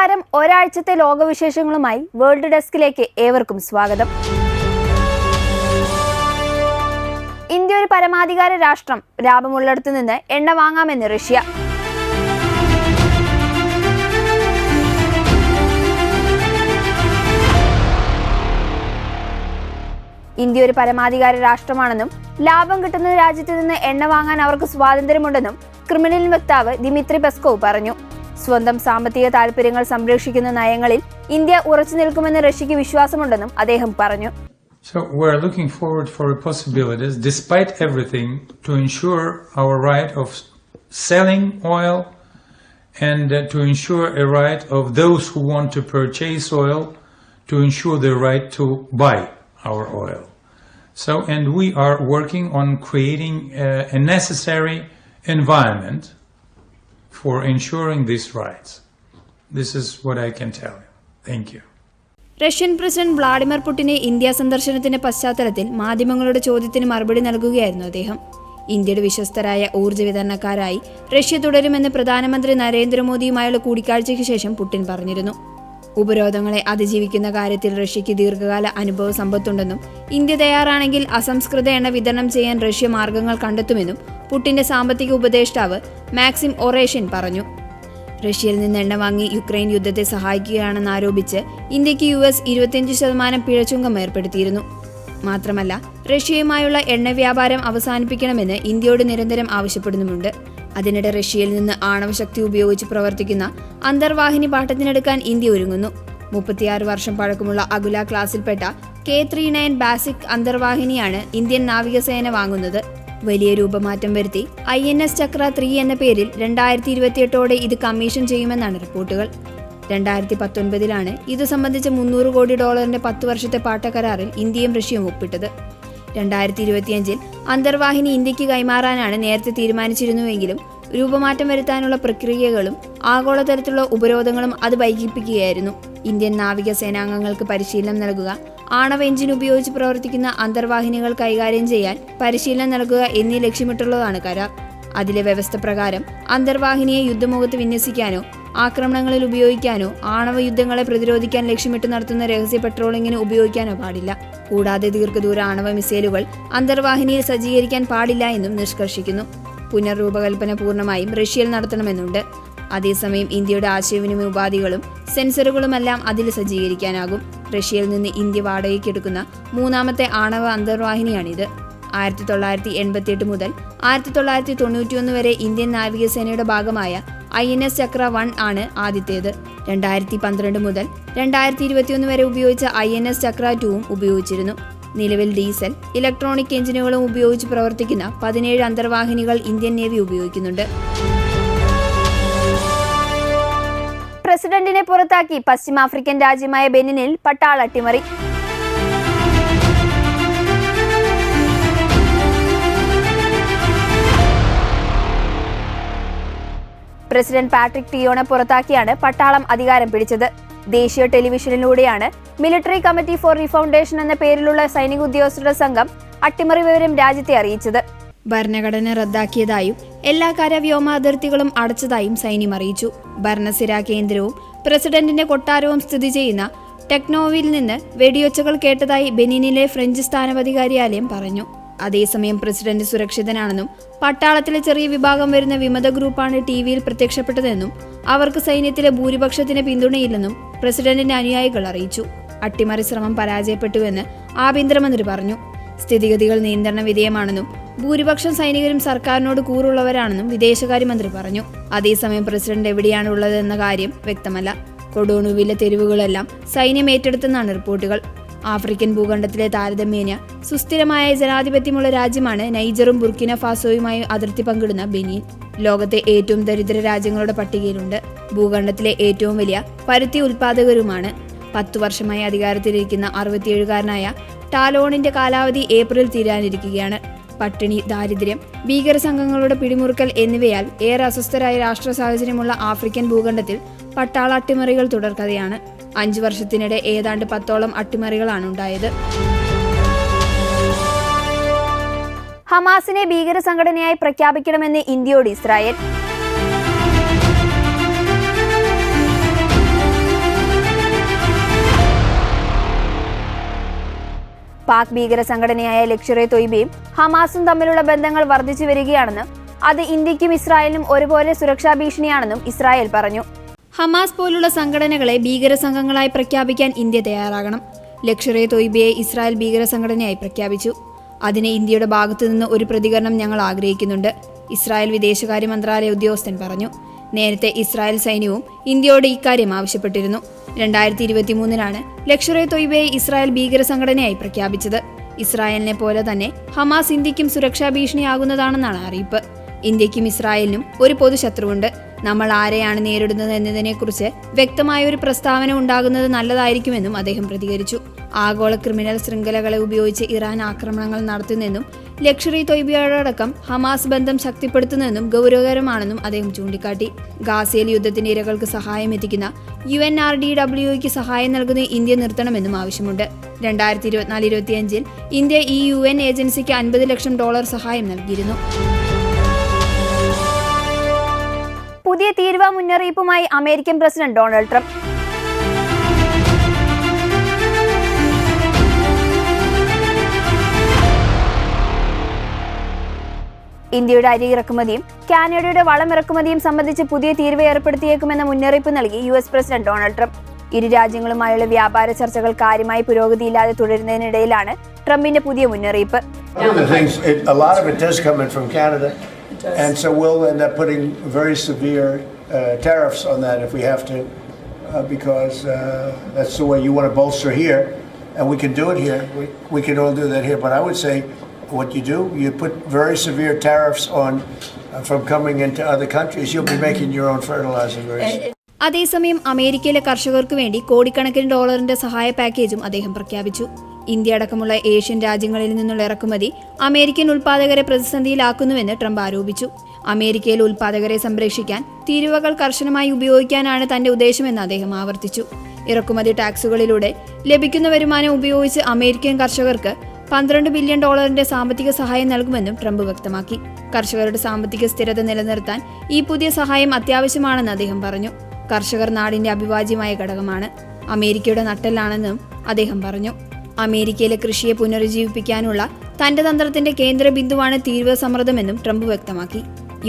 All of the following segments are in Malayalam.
നമസ്കാരം, ഒരാഴ്ചത്തെ ലോകവിശേഷങ്ങളുമായി വേൾഡ് ഡെസ്കിലേക്ക് ഏവർക്കും സ്വാഗതം. ഇന്ത്യ ഒരു പരമാധികാര രാഷ്ട്രം, ലാഭമുള്ളിടത്തു നിന്ന് എണ്ണ വാങ്ങാമെന്ന് റഷ്യ. ഇന്ത്യ ഒരു പരമാധികാര രാഷ്ട്രമാണെന്നും ലാഭം കിട്ടുന്ന രാജ്യത്ത് നിന്ന് എണ്ണ വാങ്ങാൻ അവർക്ക് സ്വാതന്ത്ര്യമുണ്ടെന്നും ക്രെംലിൻ വക്താവ് ദിമിത്രി പെസ്കോവ് പറഞ്ഞു. സ്വന്തം സാമ്പത്തിക താൽപര്യങ്ങൾ സംരക്ഷിക്കുന്ന നയങ്ങളിൽ ഇന്ത്യ ഉറച്ചു നിൽക്കുമെന്ന് റഷ്യയ്ക്ക് വിശ്വാസമുണ്ടെന്നും അദ്ദേഹം പറഞ്ഞു. So we're looking forward for possibilities, despite everything, to ensure our right of selling oil and to ensure a right of those who want to purchase oil to ensure the right to buy our oil. So, and we are working on creating a necessary environment for ensuring these rights. This is what I can tell you. Thank you. Russian president Vladimir പുടിന്റെ ഇന്ത്യ സന്ദർശനത്തിന്റെ പശ്ചാത്തലത്തിൽ മാധ്യമങ്ങളുടെ ചോദ്യത്തിന് മറുപടി നൽകുകയായിരുന്നു അദ്ദേഹം. ഇന്ത്യയുടെ വിശ്വസ്തരായ ഊർജ്ജ വിതരണക്കാരായി റഷ്യ തുടരുമെന്ന് പ്രധാനമന്ത്രി നരേന്ദ്രമോദിയുമായുള്ള കൂടിക്കാഴ്ചയ്ക്ക് ശേഷം പുടിൻ പറഞ്ഞിരുന്നു. ഉപരോധങ്ങളെ അതിജീവിക്കുന്ന കാര്യത്തിൽ റഷ്യയ്ക്ക് ദീർഘകാല അനുഭവ സമ്പത്തുണ്ടെന്നും ഇന്ത്യ തയ്യാറാണെങ്കിൽ അസംസ്കൃത എണ്ണ വിതരണം ചെയ്യാൻ റഷ്യ മാർഗങ്ങൾ കണ്ടെത്തുമെന്നും പുടിന്റെ സാമ്പത്തിക ഉപദേഷ്ടാവ് മാക്സിം ഒറേഷിൻ പറഞ്ഞു. റഷ്യയിൽ നിന്ന് എണ്ണ വാങ്ങി യുക്രൈൻ യുദ്ധത്തെ സഹായിക്കുകയാണെന്ന് ആരോപിച്ച് ഇന്ത്യക്ക് US 25% പിഴച്ചുങ്കം ഏർപ്പെടുത്തിയിരുന്നു. മാത്രമല്ല, റഷ്യയുമായുള്ള എണ്ണ വ്യാപാരം അവസാനിപ്പിക്കണമെന്ന് ഇന്ത്യയോട് നിരന്തരം ആവശ്യപ്പെടുന്നുമുണ്ട്. അതിനിടെ റഷ്യയിൽ നിന്ന് ആണവശക്തി ഉപയോഗിച്ച് പ്രവർത്തിക്കുന്ന അന്തർവാഹിനി പാട്ടത്തിനെടുക്കാൻ ഇന്ത്യ ഒരുങ്ങുന്നു. 36 വർഷം പഴക്കമുള്ള അഗുല ക്ലാസിൽപ്പെട്ട K-39 ബാസിക് അന്തർവാഹിനിയാണ് ഇന്ത്യൻ നാവികസേന വാങ്ങുന്നത്. വലിയ രൂപമാറ്റം വരുത്തി INS ചക്ര 3 എന്ന പേരിൽ 2028ഓടെ ഇത് കമ്മീഷൻ ചെയ്യുമെന്നാണ് റിപ്പോർട്ടുകൾ. 2019 ഇത് സംബന്ധിച്ച $300 കോടി 10 വർഷത്തെ പാട്ടക്കരാറിൽ ഇന്ത്യയും റഷ്യയും ഒപ്പിട്ടത്. 2025 അന്തർവാഹിനി ഇന്ത്യക്ക് കൈമാറാനാണ് നേരത്തെ തീരുമാനിച്ചിരുന്നുവെങ്കിലും രൂപമാറ്റം വരുത്താനുള്ള പ്രക്രിയകളും ആഗോളതലത്തിലുള്ള ഉപരോധങ്ങളും അത് വൈകിപ്പിക്കുകയായിരുന്നു. ഇന്ത്യൻ നാവികസേനാംഗങ്ങൾക്ക് പരിശീലനം നൽകുക, ആണവ എഞ്ചിൻ ഉപയോഗിച്ച് പ്രവർത്തിക്കുന്ന അന്തർവാഹിനികൾ കൈകാര്യം ചെയ്യാൻ പരിശീലനം നൽകുക എന്നീ ലക്ഷ്യമിട്ടുള്ളതാണ് കരാർ. അതിലെ വ്യവസ്ഥ പ്രകാരം അന്തർവാഹിനിയെ യുദ്ധമുഖത്ത് വിന്യസിക്കാനോ ആക്രമണങ്ങളിൽ ഉപയോഗിക്കാനോ ആണവ യുദ്ധങ്ങളെ പ്രതിരോധിക്കാൻ ലക്ഷ്യമിട്ട് നടത്തുന്ന രഹസ്യ പെട്രോളിങ്ങിന് ഉപയോഗിക്കാനോ പാടില്ല. കൂടാതെ ദീർഘദൂര ആണവ മിസൈലുകൾ അന്തർവാഹിനിയിൽ സജ്ജീകരിക്കാൻ പാടില്ല എന്നും നിഷ്കർഷിക്കുന്നു. പുനർരൂപകൽപ്പന പൂർണ്ണമായും റഷ്യയിൽ നടത്തണമെന്നുണ്ട്. അതേസമയം ഇന്ത്യയുടെ ആശയവിനിമയ ഉപാധികളും സെൻസറുകളുമെല്ലാം അതിൽ സജ്ജീകരിക്കാനാകും. റഷ്യയിൽ നിന്ന് ഇന്ത്യ വാടകയ്ക്കെടുക്കുന്ന 3ാമത്തെ ആണവ അന്തർവാഹിനിയാണിത്. 1988 മുതൽ 1991 വരെ ഇന്ത്യൻ നാവികസേനയുടെ ഭാഗമായ INS ചക്ര 1 ആണ് ആദ്യത്തേത്. 2012 മുതൽ 2021 വരെ ഉപയോഗിച്ച INS ചക്ര 2 ഉപയോഗിച്ചിരുന്നു. നിലവിൽ ഡീസൽ, ഇലക്ട്രോണിക് എഞ്ചിനുകളും ഉപയോഗിച്ച് പ്രവർത്തിക്കുന്ന 17 അന്തർവാഹിനികൾ ഇന്ത്യൻ നേവി ഉപയോഗിക്കുന്നുണ്ട്. പ്രസിഡന്റിനെ പുറത്താക്കി പശ്ചിമാഫ്രിക്കൻ രാജ്യമായ ബെനിനിൽ പട്ടാള അട്ടിമറി. പ്രസിഡന്റ് പാട്രിക് ടിയോണെ പുറത്താക്കിയാണ് പട്ടാളം അധികാരം പിടിച്ചത്. ദേശീയ ടെലിവിഷനിലൂടെയാണ് മിലിറ്ററി കമ്മിറ്റി ഫോർ റീഫൗണ്ടേഷൻ എന്ന പേരിലുള്ള സൈനിക ഉദ്യോഗസ്ഥരുടെ സംഘം അട്ടിമറി വിവരം രാജ്യത്തെ അറിയിച്ചത്. ഭരണഘടന റദ്ദാക്കിയതായും എല്ലാ കരവ്യോമ അതിർത്തികളും അടച്ചതായും സൈന്യം അറിയിച്ചു. ഭരണസിരാ കേന്ദ്രവും പ്രസിഡന്റിന്റെ കൊട്ടാരവും സ്ഥിതി ചെയ്യുന്ന ടെക്നോവിൽ നിന്ന് വെടിയൊച്ചകൾ കേട്ടതായി ബെനിനിലെ ഫ്രഞ്ച് സ്ഥാനപതികാരിയാലയം പറഞ്ഞു. അതേസമയം പ്രസിഡന്റ് സുരക്ഷിതനാണെന്നും പട്ടാളത്തിലെ ചെറിയ വിഭാഗം വരുന്ന വിമത ഗ്രൂപ്പാണ് TVയിൽ പ്രത്യക്ഷപ്പെട്ടതെന്നും അവർക്ക് സൈന്യത്തിലെ ഭൂരിപക്ഷത്തിന് പിന്തുണയില്ലെന്നും പ്രസിഡന്റിന്റെ അനുയായികൾ അറിയിച്ചു. അട്ടിമറി ശ്രമം പരാജയപ്പെട്ടുവെന്ന് ആഭ്യന്തരമന്ത്രി പറഞ്ഞു. സ്ഥിതിഗതികൾ നിയന്ത്രണ വിധേയമാണെന്നും ഭൂരിപക്ഷം സൈനികരും സർക്കാരിനോട് കൂറുള്ളവരാണെന്നും വിദേശകാര്യമന്ത്രി പറഞ്ഞു. അതേസമയം പ്രസിഡന്റ് എവിടെയാണ് ഉള്ളതെന്ന കാര്യം വ്യക്തമല്ല. കൊഡോണുവിലെ തെരുവുകളെല്ലാം സൈന്യം ഏറ്റെടുത്തെന്നാണ് റിപ്പോർട്ടുകൾ. ആഫ്രിക്കൻ ഭൂഖണ്ഡത്തിലെ താരതമ്യേന സുസ്ഥിരമായ ജനാധിപത്യമുള്ള രാജ്യമാണ് നൈജറും ബുർക്കിന ഫാസോയുമായി അതിർത്തി പങ്കിടുന്ന ബെനിൻ. ലോകത്തെ ഏറ്റവും ദരിദ്ര രാജ്യങ്ങളുടെ പട്ടികയിലുണ്ട്. ഭൂഖണ്ഡത്തിലെ ഏറ്റവും വലിയ പരുത്തി ഉൽപാദകരുമാണ്. 10 വർഷമായി അധികാരത്തിലിരിക്കുന്ന 67കാരനായ ടാലോണിന്റെ കാലാവധി ഏപ്രിൽ തീരാനിരിക്കുകയാണ്. പട്ടിണി, ദാരിദ്ര്യം, ഭീകര സംഘങ്ങളുടെ പിടിമുറുക്കൽ എന്നിവയാൽ ഏറെ അസ്വസ്ഥരായ രാഷ്ട്ര സാഹചര്യമുള്ള ആഫ്രിക്കൻ ഭൂഖണ്ഡത്തിൽ പട്ടാള അട്ടിമറികൾ തുടർക്കഥയാണ്. 5 വർഷത്തിനിടെ ഏതാണ്ട് 10ഓളം അട്ടിമറികളാണ് ഉണ്ടായത്. ഹമാസിനെ ഭീകര സംഘടനയായി പ്രഖ്യാപിക്കണമെന്ന് ഇന്ത്യയോട് ഇസ്രായേൽ. പാക് ഭീകര സംഘടനയായ ലഷ്കർ എ തൊയ്ബയും ഹമാസും തമ്മിലുള്ള ബന്ധങ്ങൾ വർദ്ധിച്ചു വരികയാണെന്നും അത് ഇന്ത്യക്കും ഇസ്രായേലിനും ഒരുപോലെ സുരക്ഷാ ഭീഷണിയാണെന്നും ഇസ്രായേൽ പറഞ്ഞു. ഹമാസ് പോലുള്ള സംഘടനകളെ ഭീകര സംഘങ്ങളായി പ്രഖ്യാപിക്കാൻ ഇന്ത്യ തയ്യാറാകണം. ലഷ്കർ എ തൊയ്ബയെ ഇസ്രായേൽ ഭീകര സംഘടനയായി പ്രഖ്യാപിച്ചു. അതിന് ഇന്ത്യയുടെ ഭാഗത്തുനിന്ന് ഒരു പ്രതികരണം ഞങ്ങൾ ആഗ്രഹിക്കുന്നുണ്ട്, ഇസ്രായേൽ വിദേശകാര്യ മന്ത്രാലയ ഉദ്യോഗസ്ഥൻ പറഞ്ഞു. നേരത്തെ ഇസ്രായേൽ സൈന്യവും ഇന്ത്യയോട് ഇക്കാര്യം ആവശ്യപ്പെട്ടിരുന്നു. 2023 ലഷ്കർ എ തൊയ്ബയെ ഇസ്രായേൽ ഭീകര സംഘടനയായി പ്രഖ്യാപിച്ചത്. ഇസ്രായേലിനെ പോലെ തന്നെ ഹമാസ് ഇന്ത്യക്കും സുരക്ഷാ ഭീഷണിയാകുന്നതാണെന്നാണ് അറിയിപ്പ്. ഇന്ത്യക്കും ഇസ്രായേലിനും ഒരു പൊതുശത്രുവുണ്ട്. നമ്മൾ ആരെയാണ് നേരിടുന്നത് എന്നതിനെക്കുറിച്ച് വ്യക്തമായ ഒരു പ്രസ്താവന ഉണ്ടാകുന്നത് നല്ലതായിരിക്കുമെന്നും അദ്ദേഹം പ്രതികരിച്ചു. ആഗോള ക്രിമിനൽ ശൃംഖലകളെ ഉപയോഗിച്ച് ഇറാൻ ആക്രമണങ്ങൾ നടത്തുന്നെന്നും ലഷ്കർ ഇ തൊയ്ബയോടക്കം ഹമാസ് ബന്ധം ശക്തിപ്പെടുത്തുന്നതെന്നും ഗൗരവകരമാണെന്നും അദ്ദേഹം ചൂണ്ടിക്കാട്ടി. ഗാസയിൽ യുദ്ധത്തിന്റെ ഇരകൾക്ക് സഹായം എത്തിക്കുന്ന UNRWAയ്ക്ക് സഹായം നൽകുന്ന ഇന്ത്യ നിർത്തണമെന്നും ആവശ്യമുണ്ട്. 2024-25 ഇന്ത്യ ഈ UN ഏജൻസിക്ക് $50 ലക്ഷം സഹായം നൽകിയിരുന്നു. പുതിയ തീരുവ മുന്നറിയിപ്പുമായി അമേരിക്കൻ പ്രസിഡന്റ് ഡൊണാൾഡ് ട്രംപ്. ഇന്ത്യയുടെ അരി ഇറക്കുമതിയും കാനഡയുടെ വളം ഇറക്കുമതിയും സംബന്ധിച്ച് പുതിയ തീരുവ ഏർപ്പെടുത്തിയേക്കുമെന്ന മുന്നറിയിപ്പ് നൽകി US പ്രസിഡന്റ് ഡൊണാൾഡ് ട്രംപ്. ഇരു രാജ്യങ്ങളുമായുള്ള വ്യാപാര ചർച്ചകൾ കാര്യമായി പുരോഗതിയില്ലാതെ തുടരുന്നതിനിടയിലാണ് ട്രംപിന്റെ പുതിയ മുന്നറിയിപ്പ്. And so we'll end up putting very severe tariffs on that if we have to, because that's the way you want to bolster here, and we can do it here. We can all do that here. But I would say what you do, you put very severe tariffs on from coming into other countries. You'll be making your own fertilizer very soon. അതേസമയം അമേരിക്കയിലെ കർഷകർക്ക് വേണ്ടി കോടിക്കണക്കിന് ഡോളറിന്റെ സഹായ പാക്കേജും അദ്ദേഹം പ്രഖ്യാപിച്ചു. ഇന്ത്യ അടക്കമുള്ള ഏഷ്യൻ രാജ്യങ്ങളിൽ നിന്നുള്ള ഇറക്കുമതി അമേരിക്കൻ ഉൽപ്പാദകരെ പ്രതിസന്ധിയിലാക്കുന്നുവെന്ന് ട്രംപ് ആരോപിച്ചു. അമേരിക്കയിലെ ഉൽപ്പാദകരെ സംരക്ഷിക്കാൻ തീരുവകൾ കർശനമായി ഉപയോഗിക്കാനാണ് തന്റെ ഉദ്ദേശമെന്ന് അദ്ദേഹം ആവർത്തിച്ചു. ഇറക്കുമതി ടാക്സുകളിലൂടെ ലഭിക്കുന്ന വരുമാനം ഉപയോഗിച്ച് അമേരിക്കൻ കർഷകർക്ക് $12 ബില്യൺ സാമ്പത്തിക സഹായം നൽകുമെന്നും ട്രംപ് വ്യക്തമാക്കി. കർഷകരുടെ സാമ്പത്തിക സ്ഥിരത നിലനിർത്താൻ ഈ പുതിയ സഹായം അത്യാവശ്യമാണെന്ന് അദ്ദേഹം പറഞ്ഞു. കർഷകർ നാടിന്റെ അവിഭാജ്യമായ ഘടകമാണ്, അമേരിക്കയുടെ നട്ടെല്ലാണെന്നും അദ്ദേഹം പറഞ്ഞു. അമേരിക്കയിലെ കൃഷിയെ പുനരുജ്ജീവിപ്പിക്കാനുള്ള തന്റെ തന്ത്രത്തിന്റെ കേന്ദ്ര ബിന്ദുവാണ് തീരുവ സമ്മർദ്ദമെന്നും ട്രംപ് വ്യക്തമാക്കി.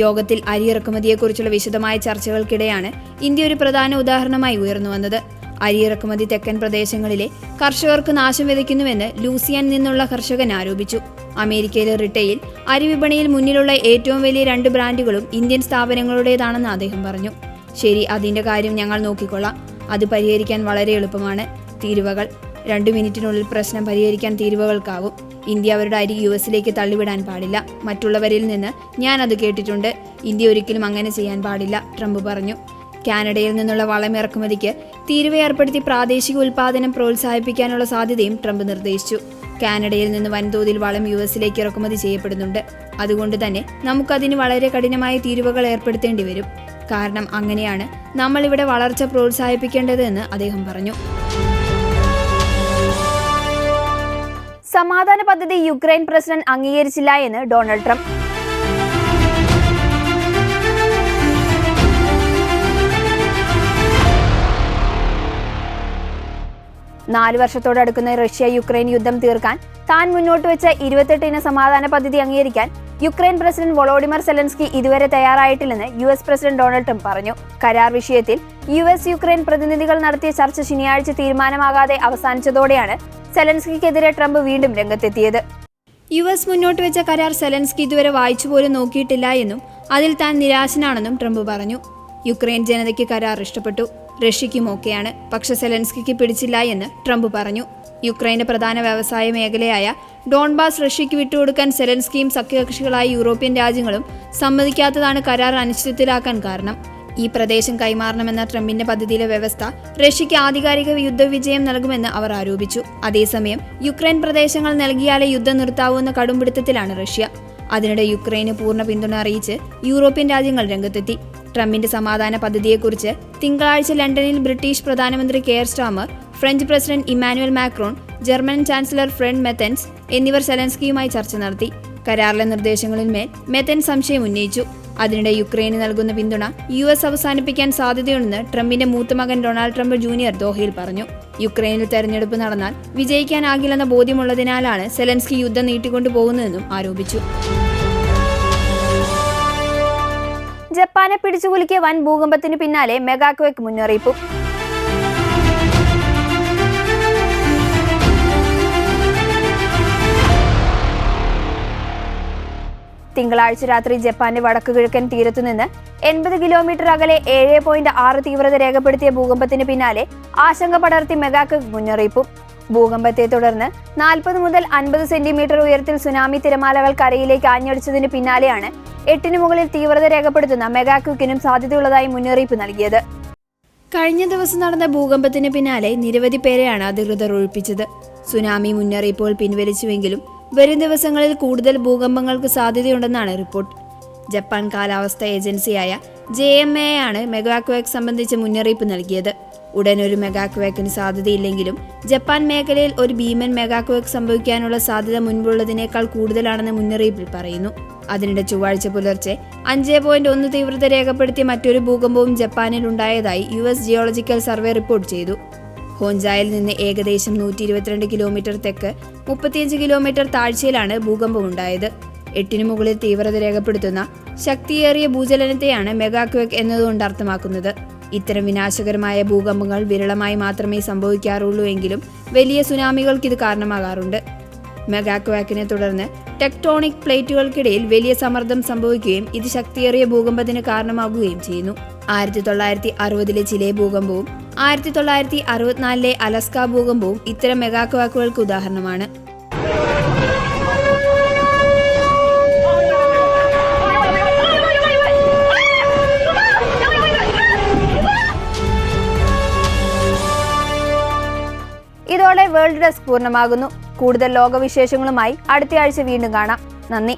യോഗത്തിൽ അരി ഇറക്കുമതിയെക്കുറിച്ചുള്ള വിശദമായ ചർച്ചകൾക്കിടെയാണ് ഇന്ത്യ ഒരു പ്രധാന ഉദാഹരണമായി ഉയർന്നു വന്നത്. അരി ഇറക്കുമതി തെക്കൻ പ്രദേശങ്ങളിലെ കർഷകർക്ക് നാശം വിതയ്ക്കുന്നുവെന്ന് ലൂസിയാൻ നിന്നുള്ള കർഷകൻ ആരോപിച്ചു. അമേരിക്കയിലെ റിട്ടെയിൽ അരി വിപണിയിൽ മുന്നിലുള്ള ഏറ്റവും വലിയ 2 ബ്രാൻഡുകളും ഇന്ത്യൻ സ്ഥാപനങ്ങളുടേതാണെന്ന് അദ്ദേഹം പറഞ്ഞു. ശരി, അതിന്റെ കാര്യം ഞങ്ങൾ നോക്കിക്കൊള്ളാം. അത് പരിഹരിക്കാൻ വളരെ എളുപ്പമാണ്. തീരുവകൾ 2 മിനിറ്റിനുള്ളിൽ പ്രശ്നം പരിഹരിക്കാൻ തീരുവകൾക്കാവും. ഇന്ത്യ അവരുടെ അരി US-ലേക്ക് തള്ളിവിടാൻ പാടില്ല. മറ്റുള്ളവരിൽ നിന്ന് ഞാൻ അത് കേട്ടിട്ടുണ്ട്. ഇന്ത്യ ഒരിക്കലും അങ്ങനെ ചെയ്യാൻ പാടില്ല, ട്രംപ് പറഞ്ഞു. കാനഡയിൽ നിന്നുള്ള വളം ഇറക്കുമതിക്ക് തീരുവ ഏർപ്പെടുത്തി പ്രാദേശിക ഉൽപ്പാദനം പ്രോത്സാഹിപ്പിക്കാനുള്ള സാധ്യതയും ട്രംപ് നിർദ്ദേശിച്ചു. കാനഡയിൽ നിന്ന് വൻതോതിൽ വളം US-ലേക്ക് ഇറക്കുമതി ചെയ്യപ്പെടുന്നുണ്ട്. അതുകൊണ്ട് തന്നെ നമുക്കതിന് വളരെ കഠിനമായ തീരുവകൾ ഏർപ്പെടുത്തേണ്ടി വരും. കാരണം അങ്ങനെയാണ് നമ്മളിവിടെ വളർച്ച പ്രോത്സാഹിപ്പിക്കേണ്ടതെന്ന് അദ്ദേഹം പറഞ്ഞു. സമാധാന പദ്ധതി യുക്രൈൻ പ്രസിഡന്റ് അംഗീകരിച്ചില്ല എന്ന് ഡൊണാൾഡ് ട്രംപ്. നാല് വർഷത്തോടടുക്കുന്ന റഷ്യ യുക്രൈൻ യുദ്ധം തീർക്കാൻ താൻ മുന്നോട്ട് വെച്ച 28 സമാധാന പദ്ധതി അംഗീകരിക്കാൻ യുക്രൈൻ പ്രസിഡന്റ് വൊളോഡിമർ സെലൻസ്കി ഇതുവരെ തയ്യാറായിട്ടില്ലെന്ന് US പ്രസിഡന്റ് ഡൊണാൾഡ് ട്രംപ് പറഞ്ഞു. കരാർ വിഷയത്തിൽ US യുക്രൈൻ പ്രതിനിധികൾ നടത്തിയ ചർച്ച ശനിയാഴ്ച തീരുമാനമാകാതെ അവസാനിച്ചതോടെയാണ് സെലൻസ്കിക്കെതിരെ ട്രംപ് വീണ്ടും രംഗത്തെത്തിയത്. US മുന്നോട്ട് വെച്ച കരാർ സെലൻസ്കി ഇതുവരെ വായിച്ചുപോലും നോക്കിയിട്ടില്ല എന്നും അതിൽ താൻ നിരാശനാണെന്നും ട്രംപ് പറഞ്ഞു. യുക്രൈൻ ജനതയ്ക്ക് കരാർ ഇഷ്ടപ്പെട്ടു, റഷ്യയ്ക്കും ഓക്കെയാണ്, പക്ഷെ സെലൻസ്കിക്ക് പിടിച്ചില്ല എന്ന് ട്രംപ് പറഞ്ഞു. യുക്രൈന്റെ പ്രധാന വ്യവസായ മേഖലയായ ഡോൺബാസ് റഷ്യയ്ക്ക് വിട്ടുകൊടുക്കാൻ സെലൻസ്കിയും സഖ്യകക്ഷികളായ യൂറോപ്യൻ രാജ്യങ്ങളും സമ്മതിക്കാത്തതാണ് കരാർ അനിശ്ചിതത്തിലാക്കാൻ കാരണം. ഈ പ്രദേശം കൈമാറണമെന്ന ട്രംപിന്റെ പദ്ധതിയിലെ വ്യവസ്ഥ റഷ്യയ്ക്ക് ആധികാരിക യുദ്ധവിജയം നൽകുമെന്ന് അവർ ആരോപിച്ചു. അതേസമയം യുക്രൈൻ പ്രദേശങ്ങൾ നൽകിയാലേ യുദ്ധം നിർത്താവൂന്ന കടുംപിടുത്തത്തിലാണ് റഷ്യ. അതിനിടെ യുക്രൈന് പൂർണ്ണ പിന്തുണ അറിയിച്ച് യൂറോപ്യൻ രാജ്യങ്ങൾ രംഗത്തെത്തി. ട്രംപിന്റെ സമാധാന പദ്ധതിയെക്കുറിച്ച് തിങ്കളാഴ്ച ലണ്ടനിൽ ബ്രിട്ടീഷ് പ്രധാനമന്ത്രി Keir Starmer, French president Emmanuel Macron, German chancellor Fred മെത്തൻസ് എന്നിവർ സെലൻസ്കിയുമായി ചർച്ച നടത്തി. കരാറിലെ നിർദ്ദേശങ്ങളിന്മേൽ മെത്തൻസ് സംശയം ഉന്നയിച്ചു. അതിനിടെ യുക്രൈന് നൽകുന്ന പിന്തുണ US അവസാനിപ്പിക്കാൻ സാധ്യതയുണ്ടെന്ന് ട്രംപിന്റെ മൂത്ത മകൻ ഡൊണാൾഡ് ട്രംപ് ജൂനിയർ ദോഹയിൽ പറഞ്ഞു. യുക്രൈനിൽ തെരഞ്ഞെടുപ്പ് നടന്നാൽ വിജയിക്കാനാകില്ലെന്ന ബോധ്യമുള്ളതിനാലാണ് സെലൻസ്കി യുദ്ധം നീട്ടിക്കൊണ്ടു പോകുന്നതെന്നും ആരോപിച്ചു. ജപ്പാനെ പിടിച്ചുകുലുക്കിയ വൻ ഭൂകമ്പത്തിന് പിന്നാലെ മെഗാക്വേക്ക് മുന്നറിയിപ്പും. തിങ്കളാഴ്ച രാത്രി ജപ്പാന്റെ വടക്കുകിഴക്കൻ തീരത്തുനിന്ന് 80 കിലോമീറ്റർ അകലെ 7.6 തീവ്രത രേഖപ്പെടുത്തിയ ഭൂകമ്പത്തിന് പിന്നാലെ ആശങ്ക പടർത്തി മെഗാക്വേക്ക് മുന്നറിയിപ്പും. ഭൂകമ്പത്തെ തുടർന്ന് 40 മുതൽ 50 സെന്റിമീറ്റർ ഉയരത്തിൽ സുനാമി തിരമാലകൾ കരയിലേക്ക് ആഞ്ഞടിച്ചതിന് പിന്നാലെയാണ് 8 മുകളിൽ തീവ്രത രേഖപ്പെടുത്തുന്ന മെഗാക്വേക്കിനും സാധ്യതയുള്ളതായി മുന്നറിയിപ്പ് നൽകിയത്. കഴിഞ്ഞ ദിവസം നടന്ന ഭൂകമ്പത്തിന് പിന്നാലെ നിരവധി പേരെയാണ് അധികൃതർ ഒഴിപ്പിച്ചത്. സുനാമി മുന്നറിയിപ്പുകൾ പിൻവലിച്ചുവെങ്കിലും വരും ദിവസങ്ങളിൽ കൂടുതൽ ഭൂകമ്പങ്ങൾക്ക് സാധ്യതയുണ്ടെന്നാണ് റിപ്പോർട്ട്. ജപ്പാൻ കാലാവസ്ഥാ ഏജൻസിയായ JMA ആണ് മെഗാക്വേക്ക് സംബന്ധിച്ച് മുന്നറിയിപ്പ് നൽകിയത്. ഉടൻ ഒരു മെഗാക്വേക്കിന് സാധ്യതയില്ലെങ്കിലും ജപ്പാൻ മേഖലയിൽ ഒരു ഭീമൻ മെഗാക്വേക്ക് സംഭവിക്കാനുള്ള സാധ്യത മുൻപുള്ളതിനേക്കാൾ കൂടുതലാണെന്ന് മുന്നറിയിപ്പിൽ പറയുന്നു. അതിനിടെ ചൊവ്വാഴ്ച പുലർച്ചെ 5.1 തീവ്രത രേഖപ്പെടുത്തിയ മറ്റൊരു ഭൂകമ്പവും ജപ്പാനിൽ ഉണ്ടായതായി US ജിയോളജിക്കൽ സർവേ റിപ്പോർട്ട് ചെയ്തു. ഹോൻജായിൽ നിന്ന് ഏകദേശം 122 കിലോമീറ്റർ തെക്ക് 35 കിലോമീറ്റർ താഴ്ചയിലാണ് ഭൂകമ്പം ഉണ്ടായത്. 8 മുകളിൽ തീവ്രത രേഖപ്പെടുത്തുന്ന ശക്തിയേറിയ ഭൂചലനത്തെയാണ് മെഗാക്വേക്ക് എന്നതുകൊണ്ട് അർത്ഥമാക്കുന്നത്. ഇത്തരം വിനാശകരമായ ഭൂകമ്പങ്ങൾ വിരളമായി മാത്രമേ സംഭവിക്കാറുള്ളൂ എങ്കിലും വലിയ സുനാമികൾക്ക് ഇത് കാരണമാകാറുണ്ട്. മെഗാക്വേക്കിനെ തുടർന്ന് ടെക്ടോണിക് പ്ലേറ്റുകൾക്കിടയിൽ വലിയ സമ്മർദ്ദം സംഭവിക്കുകയും ഇത് ശക്തിയേറിയ ഭൂകമ്പത്തിന് കാരണമാകുകയും ചെയ്യുന്നു. 1960 ചിലെ ഭൂകമ്പവും 1964 അലസ്ക ഭൂകമ്പവും ഇത്തരം മെഗാക്വേക്കുകൾക്ക് ഉദാഹരണമാണ്. ഇതോടെ വേൾഡ് ഡെസ്ക് പൂർണ്ണമാകുന്നു. കൂടുതൽ ലോകവിശേഷങ്ങളുമായി അടുത്തയാഴ്ച വീണ്ടും കാണാം. നന്ദി.